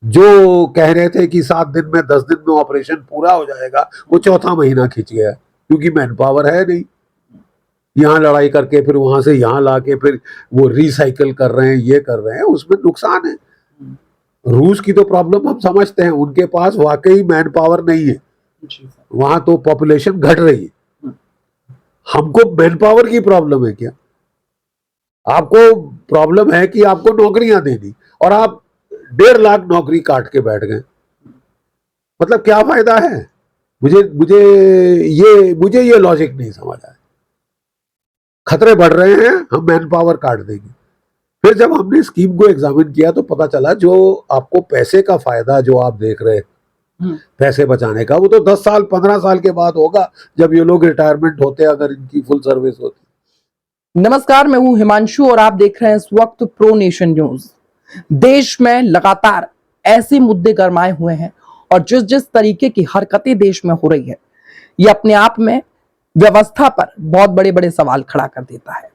जो कह रहे थे कि 7 दिन में 10 दिन में ऑपरेशन पूरा हो जाएगा, वो चौथा महीना खिंच गया, क्योंकि मैन पावर है नहीं। यहाँ लड़ाई करके फिर वहां से यहाँ लाके फिर वो रिसाइकिल कर रहे हैं, ये कर रहे हैं, उसमें नुकसान है। रूस की तो प्रॉब्लम हम समझते हैं, उनके पास वाकई मैन पावर नहीं है, वहां तो पॉपुलेशन घट रही है। हमको मैन पावर की प्रॉब्लम है क्या? आपको प्रॉब्लम है कि आपको नौकरियां देनी, और आप 1.5 लाख नौकरी काट के बैठ गए। मतलब क्या फायदा है? मुझे मुझे ये लॉजिक नहीं समझ आया। खतरे बढ़ रहे हैं, हम मैन पावर काट देंगे। फिर जब हमने स्कीम को एग्जामिन किया तो पता चला जो आपको पैसे का फायदा जो आप देख रहे हैं पैसे बचाने का, वो तो 10 साल 15 साल के बाद होगा, जब ये लोग रिटायरमेंट होते, अगर इनकी फुल सर्विस होती। नमस्कार, मैं हूं हिमांशु और आप देख रहे हैं इस वक्त प्रो नेशन न्यूज। देश में लगातार ऐसे मुद्दे गरमाए हुए हैं और जिस जिस तरीके की हरकतें देश में हो रही है, ये अपने आप में व्यवस्था पर बहुत बड़े बड़े सवाल खड़ा कर देता है।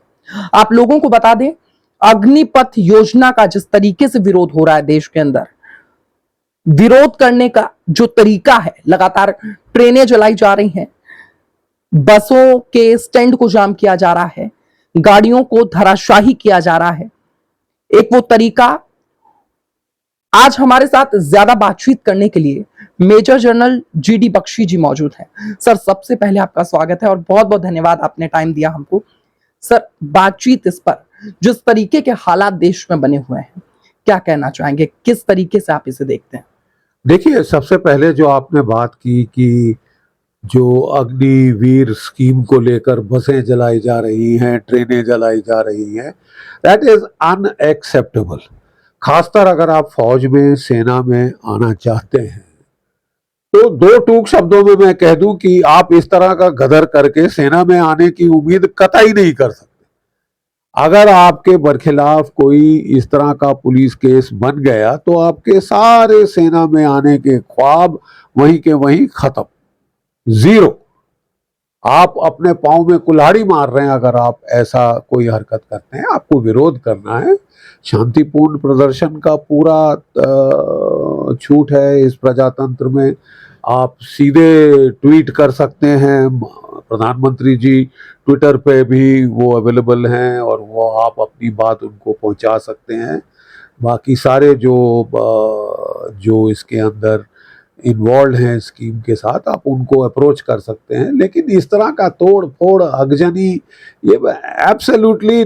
आप लोगों को बता दें, अग्निपथ योजना का जिस तरीके से विरोध हो रहा है देश के अंदर, विरोध करने का जो तरीका है, लगातार ट्रेनें जलाई जा रही हैं, बसों के स्टैंड को जाम किया जा रहा है, गाड़ियों को धराशाही किया जा रहा है। एक वो तरीका। आज हमारे साथ ज्यादा बातचीत करने के लिए मेजर जनरल जीडी बख्शी जी मौजूद हैं। सर, सबसे पहले आपका स्वागत है और बहुत बहुत धन्यवाद, आपने टाइम दिया हमको। सर, बातचीत इस पर, जिस तरीके के हालात देश में बने हुए हैं, क्या कहना चाहेंगे, किस तरीके से आप इसे देखते हैं? देखिए, सबसे पहले जो आपने बात की कि जो अग्निवीर स्कीम को लेकर बसें जलाई जा रही हैं, ट्रेनें जलाई जा रही हैं, दैट इज अनएक्सेप्टेबल। खासकर अगर आप फौज में, सेना में आना चाहते हैं, तो दो टूक शब्दों में मैं कह दूं कि आप इस तरह का गदर करके सेना में आने की उम्मीद कतई नहीं कर सकते। अगर आपके बरखिलाफ कोई इस तरह का पुलिस केस बन गया तो आपके सारे सेना में आने के ख्वाब वहीं के वहीं खत्म, जीरो। आप अपने पांव में कुल्हाड़ी मार रहे हैं अगर आप ऐसा कोई हरकत करते हैं। आपको विरोध करना है, शांतिपूर्ण प्रदर्शन का पूरा छूट है इस प्रजातंत्र में। आप सीधे ट्वीट कर सकते हैं, प्रधानमंत्री जी ट्विटर पे भी वो अवेलेबल हैं और वो आप अपनी बात उनको पहुंचा सकते हैं। बाकी सारे जो इसके अंदर इन्वॉल्व हैं स्कीम के साथ, आप उनको अप्रोच कर सकते हैं। लेकिन इस तरह का तोड़ फोड़, अगजनी, ये एब्सोल्युटली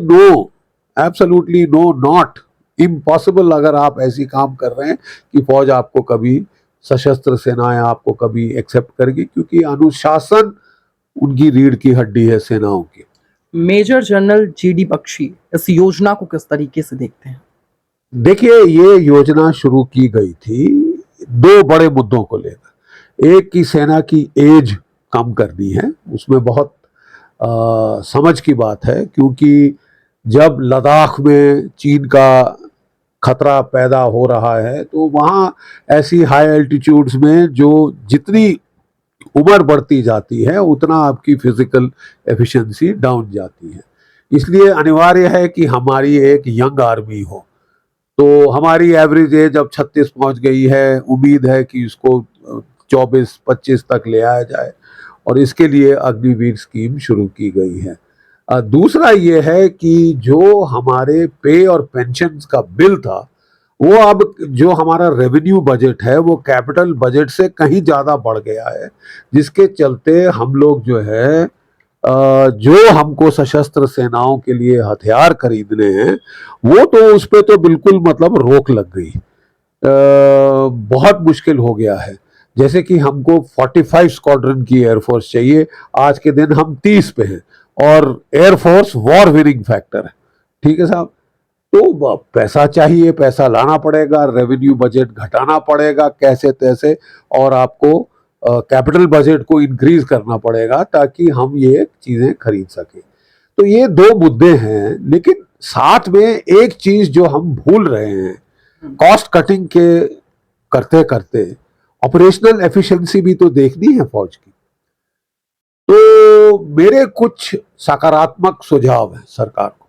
नो, नॉट इम्पॉसिबल। अगर आप ऐसी काम कर रहे हैं कि फौज आपको कभी, सशस्त्र सेनाएं आपको कभी एक्सेप्ट करेगी, क्योंकि अनुशासन उनकी रीढ़ की हड्डी है सेनाओं की। मेजर जनरल जीडी बख्शी, इस योजना को किस तरीके से देखते हैं? देखिए, ये योजना शुरू की गई थी 2 बड़े मुद्दों को लेकर। एक की सेना की एज कम करनी है, उसमें बहुत समझ की बात है, क्योंकि जब लद्दाख में चीन का खतरा पैदा हो रहा है तो वहाँ ऐसी हाई एल्टीट्यूड्स में जो जितनी उम्र बढ़ती जाती है उतना आपकी फिजिकल एफिशिएंसी डाउन जाती है। इसलिए अनिवार्य है कि हमारी एक यंग आर्मी हो। तो हमारी एवरेज एज अब 36 पहुंच गई है, उम्मीद है कि इसको 24-25 तक ले आया जाए, और इसके लिए अग्निवीर स्कीम शुरू की गई है। दूसरा ये है कि जो हमारे पे और पेंशन का बिल था, वो अब जो हमारा रेवेन्यू बजट है वो कैपिटल बजट से कहीं ज़्यादा बढ़ गया है, जिसके चलते हम लोग जो है जो हमको सशस्त्र सेनाओं के लिए हथियार खरीदने हैं, वो तो उस पर तो बिल्कुल मतलब रोक लग गई। बहुत मुश्किल हो गया है। जैसे कि हमको 45 स्क्वाड्रन की एयरफोर्स चाहिए, आज के दिन हम 30 पे हैं, और एयरफोर्स वॉर विनिंग फैक्टर है। ठीक है साहब, तो पैसा चाहिए, पैसा लाना पड़ेगा, रेवेन्यू बजट घटाना पड़ेगा कैसे तैसे, और आपको कैपिटल बजट को इंक्रीज करना पड़ेगा ताकि हम ये चीजें खरीद सकें। तो ये 2 मुद्दे हैं, लेकिन साथ में एक चीज जो हम भूल रहे हैं, कॉस्ट कटिंग के करते करते ऑपरेशनल एफिशिएंसी भी तो देखनी है फौज की। तो मेरे कुछ सकारात्मक सुझाव है सरकार को,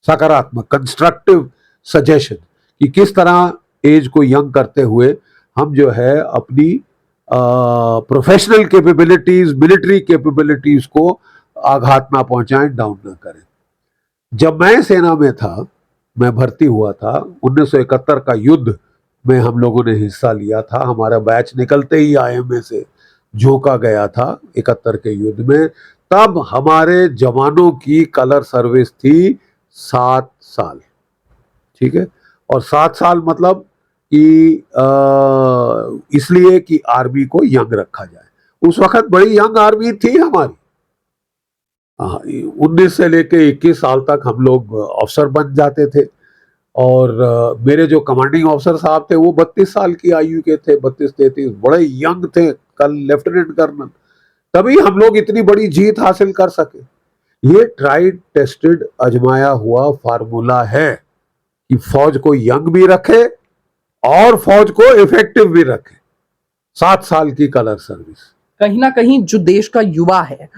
सकारात्मक कंस्ट्रक्टिव सजेशन, कि किस तरह एज को यंग करते हुए हम जो है अपनी प्रोफेशनल कैपेबिलिटीज, मिलिट्री कैपेबिलिटीज को आघात ना पहुंचाएं, डाउन ना करें। जब मैं सेना में था, मैं भर्ती हुआ था, 1971 का युद्ध में हम लोगों ने हिस्सा लिया था। हमारा बैच निकलते ही आईएमए से झोंका गया था 71 के युद्ध में। तब हमारे जवानों की कलर सर्विस थी 7 साल, ठीक है। और 7 साल मतलब कि इसलिए कि आर्मी को यंग रखा जाए। उस वक्त बड़ी यंग आर्मी थी हमारी। 19 से लेके 21 साल तक हम लोग अफसर बन जाते थे। और मेरे जो कमांडिंग ऑफिसर साहब थे वो 32 साल की आयु के थे, 32-33, बड़े यंग थे, कल लेफ्टिनेंट कर्नल। तभी हम लोग इतनी बड़ी जीत हासिल कर सके। ये ट्राइड टेस्टेड आजमाया हुआ फार्मूला है कि फौज को यंग भी रखे और फौज को इफेक्टिव भी रखे। 7 साल की कलर सर्विस। कहीं ना कहीं जो देश का युवा है,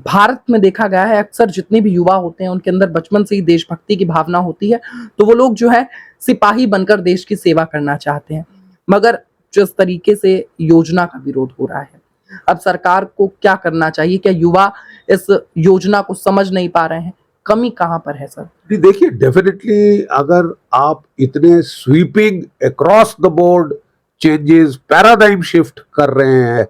भारत में देखा गया है अक्सर जितने भी युवा होते हैं उनके अंदर बचपन से ही देशभक्ति की भावना होती है, तो वो लोग जो है सिपाही बनकर देश की सेवा करना चाहते हैं। मगर जिस तरीके से योजना का विरोध हो रहा है, अब सरकार को क्या करना चाहिए? क्या युवा इस योजना को समझ नहीं पा रहे हैं? कमी कहाँ पर है सर? जी देखिए, डेफिनेटली अगर आप इतने sweeping across the board changes, paradigm shift कर रहे हैं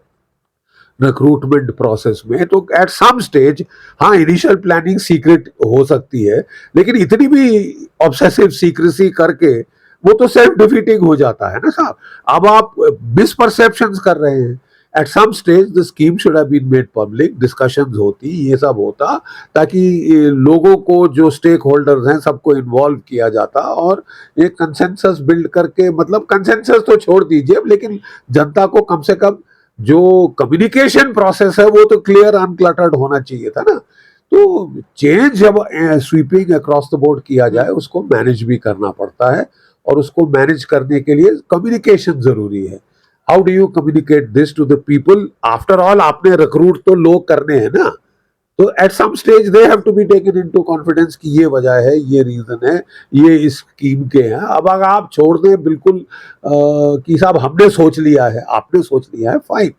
रिक्रूटमेंट प्रोसेस में, तो एट सम स्टेज, हाँ, इनिशियल प्लानिंग सीक्रेट हो सकती है, लेकिन इतनी भी ऑब्सेसिव सीक्रेसी करके वो तो सेल्फ डिफीटिंग हो जाता है ना साहब। अब आप मिसपरसेप्शंस कर रहे हैं। At some stage the scheme should have been made public, discussions होती, ये सब होता, ताकि लोगों को, जो स्टेक होल्डर्स हैं, सबको इन्वॉल्व किया जाता और एक कंसेंसस बिल्ड करके, मतलब कंसेंसस तो छोड़ दीजिए, लेकिन जनता को कम से कम जो कम्युनिकेशन प्रोसेस है वो तो क्लियर, अनक्लटर्ड होना चाहिए था ना। तो चेंज जब स्वीपिंग अक्रॉस द बोर्ड किया जाए, उसको मैनेज भी करना पड़ता है, और उसको मैनेज करने के लिए कम्युनिकेशन जरूरी है। How do you communicate this to the people? After all आपने रिक्रूट तो लोग करने हैं ना, तो at some stage they have to be taken into confidence कि ये वजह है, ये रीजन है, ये इस स्कीम के हैं। अब अगर आप छोड़ दें बिल्कुल कि साहब हमने सोच लिया है, आपने सोच लिया है, fine,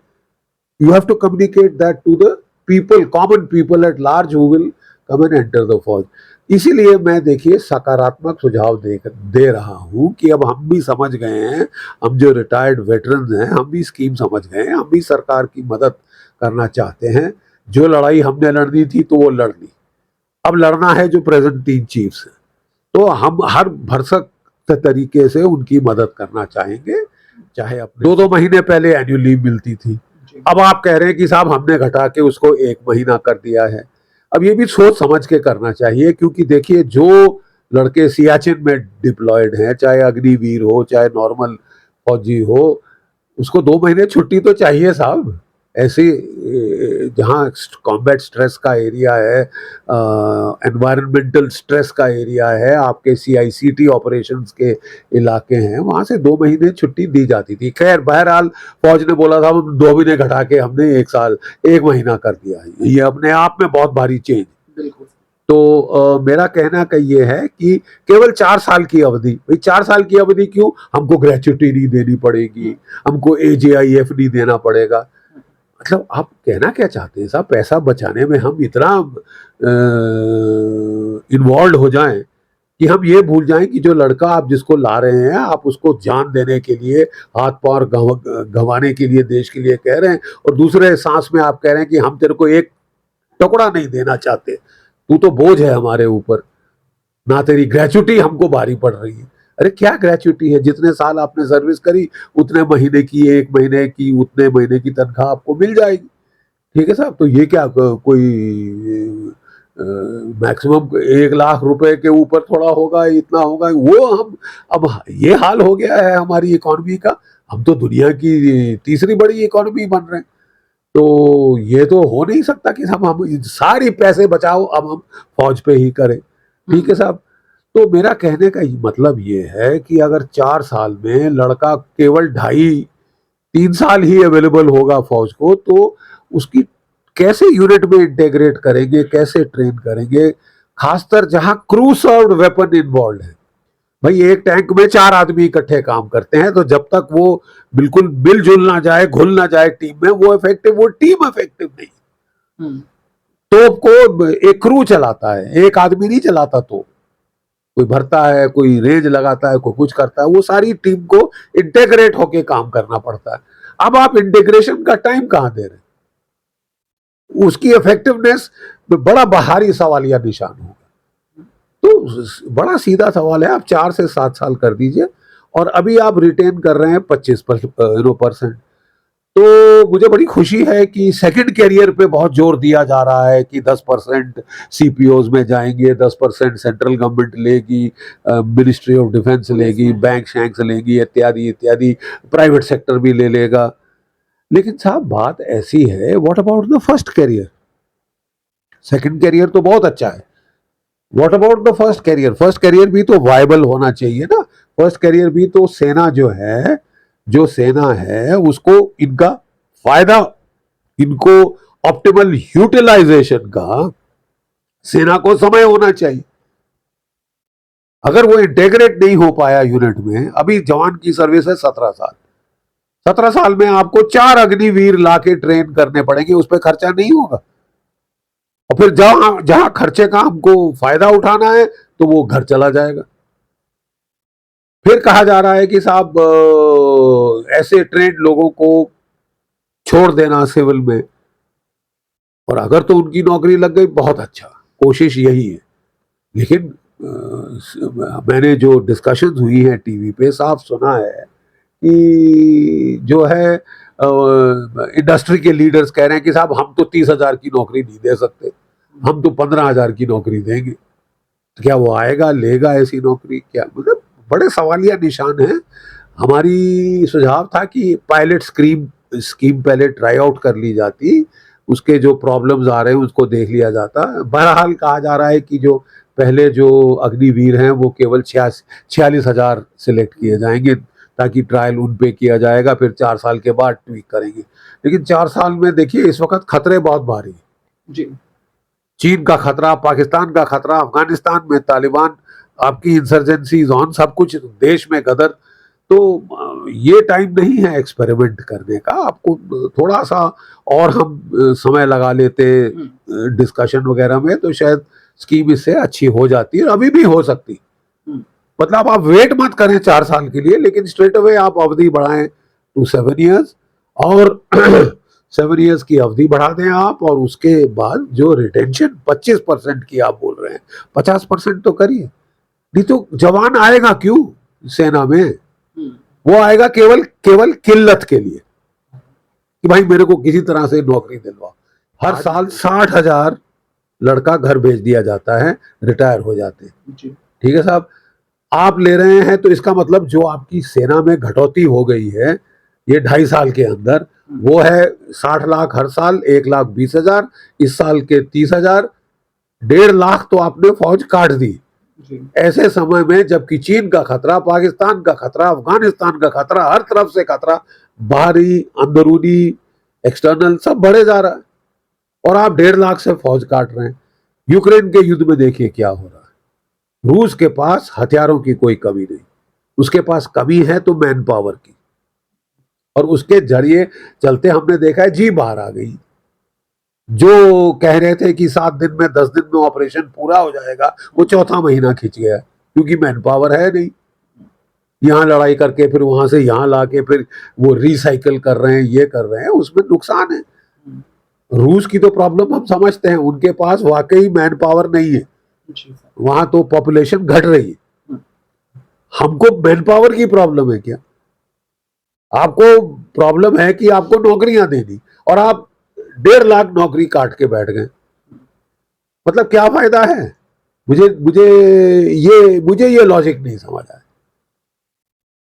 you have to communicate that to the people, common people at large who will come and enter the फौज। इसीलिए मैं, देखिए, सकारात्मक सुझाव दे रहा हूं कि अब हम भी समझ गए हैं, हम जो रिटायर्ड वेटरन्स हैं, हम भी स्कीम समझ गए हैं, हम भी सरकार की मदद करना चाहते हैं। जो लड़ाई हमने लड़नी थी तो वो लड़ ली, अब लड़ना है जो प्रेजेंट 3 चीफ्स हैं, तो हम हर भरसक तरीके से उनकी मदद करना चाहेंगे। चाहे अपने 2-2 महीने पहले एनुअल लीव मिलती थी, अब आप कह रहे हैं कि साहब हमने घटा के उसको 1 महीना कर दिया है। अब ये भी सोच समझ के करना चाहिए, क्योंकि देखिए, जो लड़के सियाचिन में डिप्लॉयड हैं, चाहे अग्निवीर हो, चाहे नॉर्मल फौजी हो, उसको 2 महीने छुट्टी तो चाहिए साहब। ऐसे जहाँ कॉम्बैट स्ट्रेस का एरिया है, एनवायरमेंटल स्ट्रेस का एरिया है, आपके CICT ऑपरेशंस के इलाके हैं, वहाँ से 2 महीने छुट्टी दी जाती थी। खैर, बहरहाल फौज ने बोला था हम 2 महीने घटा के हमने 1 महीना कर दिया है। ये अपने आप में बहुत भारी चेंज। बिल्कुल। तो मेरा कहना का ये है कि केवल 4 साल की अवधि, भाई 4 साल की अवधि क्यों? हमको ग्रेच्युटी नहीं देनी पड़ेगी, हमको AJIF नहीं देना पड़ेगा। मतलब आप कहना क्या चाहते हैं साहब? पैसा बचाने में हम इतना इन्वॉल्व हो जाएं कि हम ये भूल जाएं कि जो लड़का आप जिसको ला रहे हैं, आप उसको जान देने के लिए, हाथ पांव गंवाने के लिए देश के लिए कह रहे हैं, और दूसरे सांस में आप कह रहे हैं कि हम तेरे को एक टुकड़ा नहीं देना चाहते, तू तो बोझ है हमारे ऊपर, ना तेरी ग्रेच्युटी हमको भारी पड़ रही है। अरे क्या ग्रेच्युटी है? जितने साल आपने सर्विस करी, उतने महीने की, 1 महीने की, उतने महीने की तनख्वाह आपको मिल जाएगी। ठीक है साहब? तो ये क्या कोई मैक्सिमम 1 लाख रुपए के ऊपर थोड़ा होगा, इतना होगा वो हम, अब ये हाल हो गया है हमारी इकोनॉमी का। हम तो दुनिया की तीसरी बड़ी इकोनॉमी बन रहे हैं, तो ये तो हो नहीं सकता कि हम सारी पैसे बचाओ अब हम फौज पे ही करें। ठीक है साहब? तो मेरा कहने का मतलब ये है कि अगर 4 साल में लड़का केवल 2.5-3 साल ही अवेलेबल होगा फौज को, तो उसकी कैसे यूनिट में इंटेग्रेट करेंगे, कैसे ट्रेन करेंगे, खासकर जहां क्रू सर्व्ड वेपन इन्वॉल्व है। भाई एक टैंक में 4 आदमी इकट्ठे काम करते हैं, तो जब तक वो बिल्कुल मिलजुल ना जाए, घुल ना जाए टीम में, वो टीम इफेक्टिव नहीं। तोप को एक क्रू चलाता है, एक आदमी नहीं चलाता। तो कोई भरता है, कोई रेंज लगाता है, कोई कुछ करता है, वो सारी टीम को इंटेग्रेट होके काम करना पड़ता है। अब आप इंटीग्रेशन का टाइम कहां दे रहे, उसकी इफेक्टिवनेस बड़ा बाहरी सवालिया निशान होगा। तो बड़ा सीधा सवाल है, आप 4 से 7 साल कर दीजिए, और अभी आप रिटेन कर रहे हैं 25%। तो मुझे बड़ी खुशी है कि सेकंड कैरियर पे बहुत जोर दिया जा रहा है कि 10% सीपीओज में जाएंगे, 10% सेंट्रल गवर्नमेंट लेगी, मिनिस्ट्री ऑफ डिफेंस लेगी, बैंक शैंक्स लेगी, इत्यादि इत्यादि, प्राइवेट सेक्टर भी ले लेगा। लेकिन साहब बात ऐसी है, what about the first carrier? Second carrier तो बहुत अच्छा है, what about the first carrier? First carrier भी तो वायबल होना चाहिए ना। फर्स्ट कैरियर भी तो सेना जो सेना है उसको इनका फायदा, इनको ऑप्टिमल यूटिलाइजेशन का सेना को समय होना चाहिए। अगर वो इंटेग्रेट नहीं हो पाया यूनिट में, अभी जवान की सर्विस है 17 साल, 17 साल में आपको 4 अग्निवीर लाके ट्रेन करने पड़ेंगे, उस पर खर्चा नहीं होगा। और फिर जहां खर्चे का हमको फायदा उठाना है तो वो घर चला जाएगा। फिर कहा जा रहा है कि साहब ऐसे ट्रेंड लोगों को छोड़ देना सिविल में, और अगर तो उनकी नौकरी लग गई बहुत अच्छा, कोशिश यही है। लेकिन मैंने जो डिस्कशन हुई है टीवी पे, साफ सुना है कि जो है इंडस्ट्री के लीडर्स कह रहे हैं कि साहब हम तो 30,000 की नौकरी नहीं दे सकते, हम तो 15,000 की नौकरी देंगे। तो क्या वो आएगा, लेगा ऐसी नौकरी? क्या मतलब बड़े सवालिया निशान हैं। हमारी सुझाव था कि पायलट स्कीम पहले ट्राई आउट कर ली जाती, उसके जो प्रॉब्लम्स आ रहे हैं उसको देख लिया जाता। बहरहाल कहा जा रहा है कि जो पहले जो अग्निवीर हैं वो केवल 46,000 सिलेक्ट किए जाएंगे, ताकि ट्रायल उन पे किया जाएगा, फिर 4 साल के बाद ट्वीक करेंगे। लेकिन 4 साल में देखिए इस वक्त खतरे बहुत भारी हैं जी। चीन का खतरा, पाकिस्तान का खतरा, अफगानिस्तान में तालिबान, आपकी इंसर्जेंसी ऑन, सब कुछ देश में गदर। तो ये टाइम नहीं है एक्सपेरिमेंट करने का। आपको थोड़ा सा और हम समय लगा लेते डिस्कशन वगैरह में, तो शायद स्कीम इससे अच्छी हो जाती है, अभी भी हो सकती। मतलब आप वेट मत करें 4 साल के लिए, लेकिन स्ट्रेट अवे आप अवधि बढ़ाएं टू 7 ईयर्स, और 7 ईयर्स की अवधि बढ़ा दें आप, और उसके बाद जो रिटेंशन 25% की आप बोल रहे हैं, 50% तो करिए। नहीं तो जवान आएगा क्यों सेना में? वो आएगा केवल किल्लत के लिए कि भाई मेरे को किसी तरह से नौकरी दिलवा। हर साल 60,000 लड़का घर भेज दिया जाता है, रिटायर हो जाते हैं। ठीक है साहब, आप ले रहे हैं तो इसका मतलब जो आपकी सेना में घटौती हो गई है ये 2.5 साल के अंदर, वो है 60 लाख हर साल, 1,20,000 इस साल के 30,000, 1.5 लाख तो आपने फौज काट दी। ऐसे समय में जबकि चीन का खतरा, पाकिस्तान का खतरा, अफगानिस्तान का खतरा, हर तरफ से खतरा, बाहरी, अंदरूनी, एक्सटर्नल, सब बढ़े जा रहा है, और आप 1.5 लाख से फौज काट रहे हैं। यूक्रेन के युद्ध में देखिए क्या हो रहा है। रूस के पास हथियारों की कोई कमी नहीं, उसके पास कमी है तो मैन पावर की, और उसके जरिए चलते हमने देखा है जी बाहर आ गई। जो कह रहे थे कि 7 दिन में 10 दिन में ऑपरेशन पूरा हो जाएगा, वो चौथा महीना खिंच गया, क्योंकि मैन पावर है नहीं। यहाँ लड़ाई करके फिर वहां से यहाँ लाके फिर वो रिसाइकिल कर रहे हैं, ये कर रहे हैं, उसमें नुकसान है। रूस की तो प्रॉब्लम हम समझते हैं, उनके पास वाकई मैन पावर नहीं है, वहां तो पॉपुलेशन घट रही है। हमको मैन पावर की प्रॉब्लम है क्या? आपको प्रॉब्लम है कि आपको नौकरियां देनी, और आप 1.5 लाख नौकरी काट के बैठ गए। मतलब क्या फायदा है? मुझे ये लॉजिक नहीं समझ आया।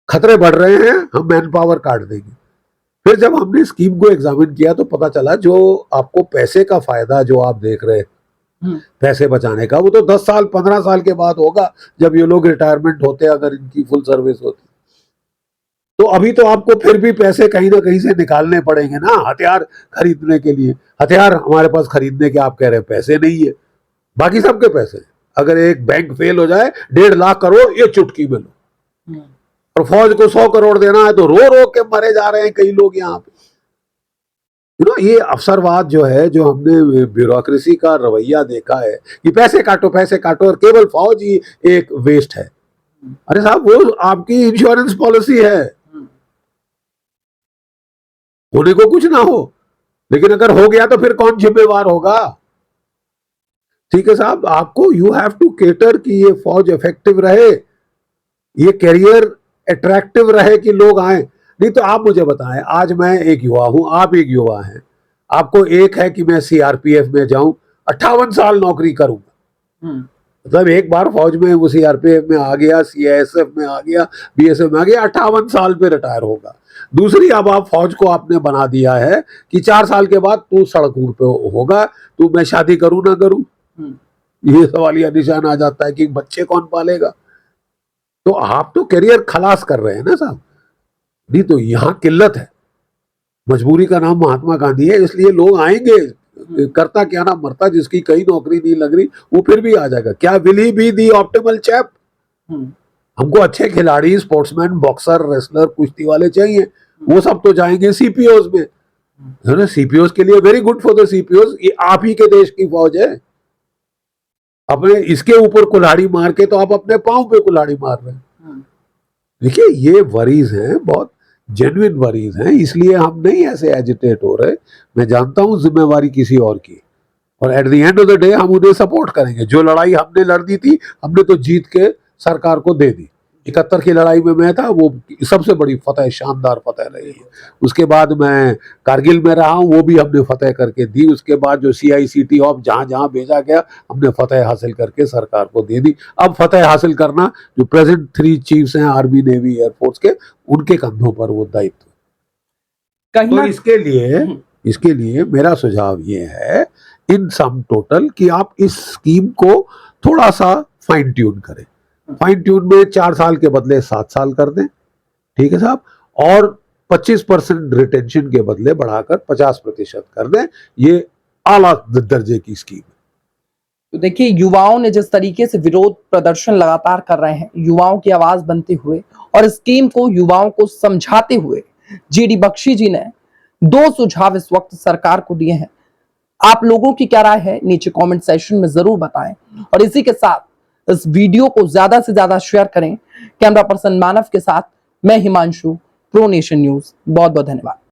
खतरे बढ़ रहे हैं, हम मैन पावर काट देंगे। फिर जब हमने स्कीम को एग्जामिन किया तो पता चला जो आपको पैसे का फायदा जो आप देख रहे हैं पैसे बचाने का, वो तो 10 साल 15 साल के बाद होगा, जब ये लोग रिटायरमेंट होते, अगर इनकी फुल सर्विस होती। तो अभी तो आपको फिर भी पैसे कहीं ना कहीं से निकालने पड़ेंगे ना, हथियार खरीदने के लिए। हथियार हमारे पास खरीदने के आप कह रहे हैं पैसे नहीं है, बाकी सबके पैसे हैं। अगर एक बैंक फेल हो जाए 1.5 लाख करोड़ ये चुटकी में लो, और फौज को 100 करोड़ देना है तो रो रो के मरे जा रहे हैं कई लोग यहाँ पे। ये अवसरवाद जो है, जो हमने ब्यूरोक्रेसी का रवैया देखा है कि पैसे काटो और केवल फौज ही एक वेस्ट है। अरे साहब, वो आपकी इंश्योरेंस पॉलिसी है, होने को कुछ ना हो, लेकिन अगर हो गया तो फिर कौन जिम्मेवार होगा? ठीक है साहब, आपको यू हैव टू केटर कि ये फौज इफेक्टिव रहे, ये कैरियर अट्रैक्टिव रहे कि लोग आए। नहीं तो आप मुझे बताएं, आज मैं एक युवा हूं, आप एक युवा हैं, आपको एक है कि मैं सीआरपीएफ में जाऊं, 58 साल नौकरी करूंगा, मतलब एक बार फौज में वो सीआरपीएफ में आ गया, सीआईएसएफ में आ गया, बीएसएफ में आ गया, 58 साल पे रिटायर होगा। दूसरी, अब आप फौज को आपने बना दिया है कि 4 साल के बाद तू सड़कों पे होगा, तू मैं शादी करूं ना करूं, ये सवालिया निशान आ जाता है कि बच्चे कौन पालेगा। तो आप तो करियर खलास कर रहे हैं ना साहब। नहीं तो यहाँ किल्लत है, मजबूरी का नाम महात्मा गांधी है, इसलिए लोग आएंगे, करता क्या ना मरता, जिसकी कहीं नौकरी नहीं लग रही वो फिर भी आ जाएगा। क्या will he be the optimal chap? हमको अच्छे खिलाड़ी, स्पोर्ट्समैन, बॉक्सर, रेसलर, कुश्ती वाले चाहिए, वो सब तो जाएंगे सीपीओज में, है ना। सीपीओज के लिए वेरी गुड फॉर द सीपीओज, ये आप ही के देश की फौज है। अपने इसके ऊपर कुल्हाड़ी मार के तो आप अपने पांव पे कुल्हाड़ी मार रहे हैं। देखिए, ये वरीज हैं, बहुत जेन्युइन वरीज हैं, इसलिए हम नहीं ऐसे एजिटेट हो रहे। मैं जानता हूं जिम्मेवारी किसी और की, और at the end of the day हम उन्हें सपोर्ट करेंगे। जो लड़ाई हमने लड़ दी थी, हमने तो जीत के सरकार को दे दी। 71 की लड़ाई में मैं था, वो सबसे बड़ी फतेह, शानदार फतेह रही है। उसके बाद मैं कारगिल में रहा हूँ, वो भी हमने फतेह करके दी। उसके बाद जो CICT ऑफ जहां जहां भेजा गया, हमने फतेह हासिल करके सरकार को दे दी। अब फतेह हासिल करना जो प्रेजेंट 3 चीफ्स हैं आर्मी, नेवी, एयरफोर्स के, उनके कंधों पर वो दायित्व। तो इसके लिए मेरा सुझाव ये है, इन सम टोटल, कि आप इस स्कीम को थोड़ा सा फाइन ट्यून करें। फाइन ट्यून में 4 साल के बदले 7 साल कर दें, ठीक है साहब, और 25% रिटेंशन के बदले बढ़ाकर 50% कर दें। ये आला दर्जे की स्कीम है। तो देखिए, युवाओं ने जिस तरीके से विरोध प्रदर्शन लगातार कर रहे हैं, युवाओं की आवाज बनते हुए और स्कीम को युवाओं को समझाते हुए, GD बख्शी जी ने 2 सुझाव इस वक्त सरकार को दिए हैं। आप लोगों की क्या राय है, नीचे कमेंट सेक्शन में जरूर बताएं, और इसी के साथ इस वीडियो को ज्यादा से ज्यादा शेयर करें। कैमरा पर्सन मानव के साथ मैं हिमांशु, प्रो नेशन न्यूज। बहुत बहुत धन्यवाद।